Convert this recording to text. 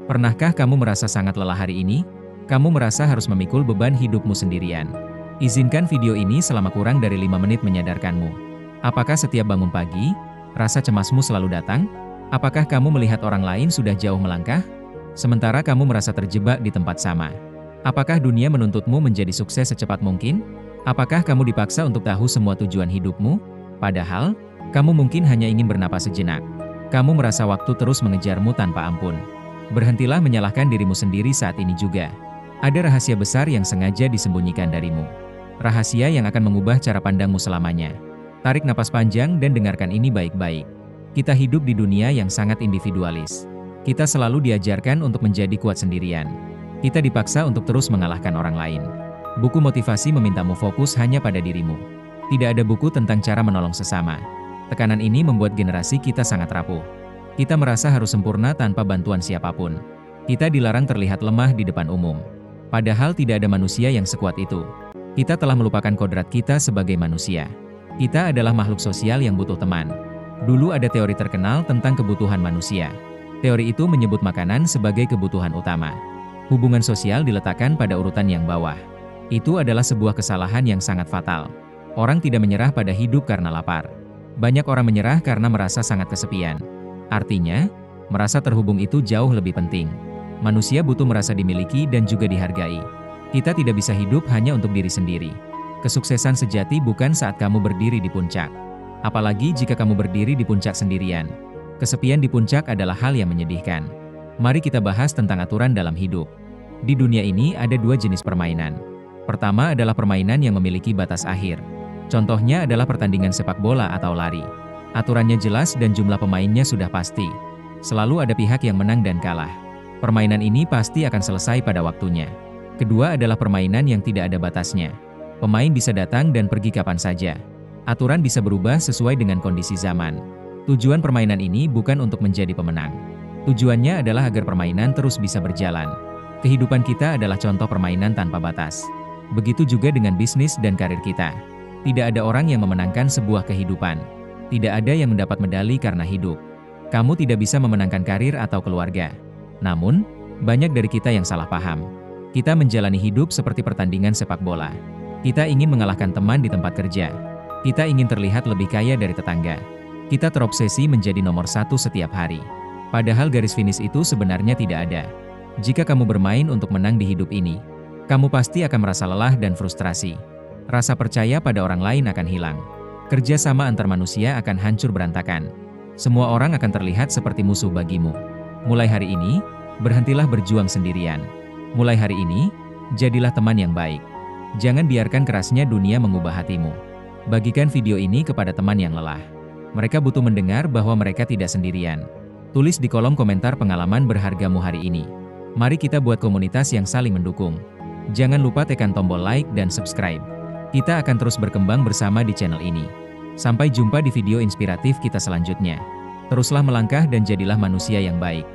Pernahkah kamu merasa sangat lelah hari ini? Kamu merasa harus memikul beban hidupmu sendirian. Izinkan video ini selama kurang dari 5 menit menyadarkanmu. Apakah setiap bangun pagi, rasa cemasmu selalu datang? Apakah kamu melihat orang lain sudah jauh melangkah? Sementara kamu merasa terjebak di tempat sama. Apakah dunia menuntutmu menjadi sukses secepat mungkin? Apakah kamu dipaksa untuk tahu semua tujuan hidupmu? Padahal, kamu mungkin hanya ingin bernapas sejenak. Kamu merasa waktu terus mengejarmu tanpa ampun. Berhentilah menyalahkan dirimu sendiri saat ini juga. Ada rahasia besar yang sengaja disembunyikan darimu. Rahasia yang akan mengubah cara pandangmu selamanya. Tarik napas panjang dan dengarkan ini baik-baik. Kita hidup di dunia yang sangat individualis. Kita selalu diajarkan untuk menjadi kuat sendirian. Kita dipaksa untuk terus mengalahkan orang lain. Buku motivasi memintamu fokus hanya pada dirimu. Tidak ada buku tentang cara menolong sesama. Tekanan ini membuat generasi kita sangat rapuh. Kita merasa harus sempurna tanpa bantuan siapapun. Kita dilarang terlihat lemah di depan umum. Padahal tidak ada manusia yang sekuat itu. Kita telah melupakan kodrat kita sebagai manusia. Kita adalah makhluk sosial yang butuh teman. Dulu ada teori terkenal tentang kebutuhan manusia. Teori itu menyebut makanan sebagai kebutuhan utama. Hubungan sosial diletakkan pada urutan yang bawah. Itu adalah sebuah kesalahan yang sangat fatal. Orang tidak menyerah pada hidup karena lapar. Banyak orang menyerah karena merasa sangat kesepian. Artinya, merasa terhubung itu jauh lebih penting. Manusia butuh merasa dimiliki dan juga dihargai. Kita tidak bisa hidup hanya untuk diri sendiri. Kesuksesan sejati bukan saat kamu berdiri di puncak. Apalagi jika kamu berdiri di puncak sendirian. Kesepian di puncak adalah hal yang menyedihkan. Mari kita bahas tentang aturan dalam hidup. Di dunia ini ada dua jenis permainan. Pertama adalah permainan yang memiliki batas akhir. Contohnya adalah pertandingan sepak bola atau lari. Aturannya jelas dan jumlah pemainnya sudah pasti. Selalu ada pihak yang menang dan kalah. Permainan ini pasti akan selesai pada waktunya. Kedua adalah permainan yang tidak ada batasnya. Pemain bisa datang dan pergi kapan saja. Aturan bisa berubah sesuai dengan kondisi zaman. Tujuan permainan ini bukan untuk menjadi pemenang. Tujuannya adalah agar permainan terus bisa berjalan. Kehidupan kita adalah contoh permainan tanpa batas. Begitu juga dengan bisnis dan karir kita. Tidak ada orang yang memenangkan sebuah kehidupan. Tidak ada yang mendapat medali karena hidup. Kamu tidak bisa memenangkan karir atau keluarga. Namun, banyak dari kita yang salah paham. Kita menjalani hidup seperti pertandingan sepak bola. Kita ingin mengalahkan teman di tempat kerja. Kita ingin terlihat lebih kaya dari tetangga. Kita terobsesi menjadi nomor satu setiap hari. Padahal garis finish itu sebenarnya tidak ada. Jika kamu bermain untuk menang di hidup ini, kamu pasti akan merasa lelah dan frustrasi. Rasa percaya pada orang lain akan hilang. Kerja sama antar manusia akan hancur berantakan. Semua orang akan terlihat seperti musuh bagimu. Mulai hari ini, berhentilah berjuang sendirian. Mulai hari ini, jadilah teman yang baik. Jangan biarkan kerasnya dunia mengubah hatimu. Bagikan video ini kepada teman yang lelah. Mereka butuh mendengar bahwa mereka tidak sendirian. Tulis di kolom komentar pengalaman berhargamu hari ini. Mari kita buat komunitas yang saling mendukung. Jangan lupa tekan tombol like dan subscribe. Kita akan terus berkembang bersama di channel ini. Sampai jumpa di video inspiratif kita selanjutnya. Teruslah melangkah dan jadilah manusia yang baik.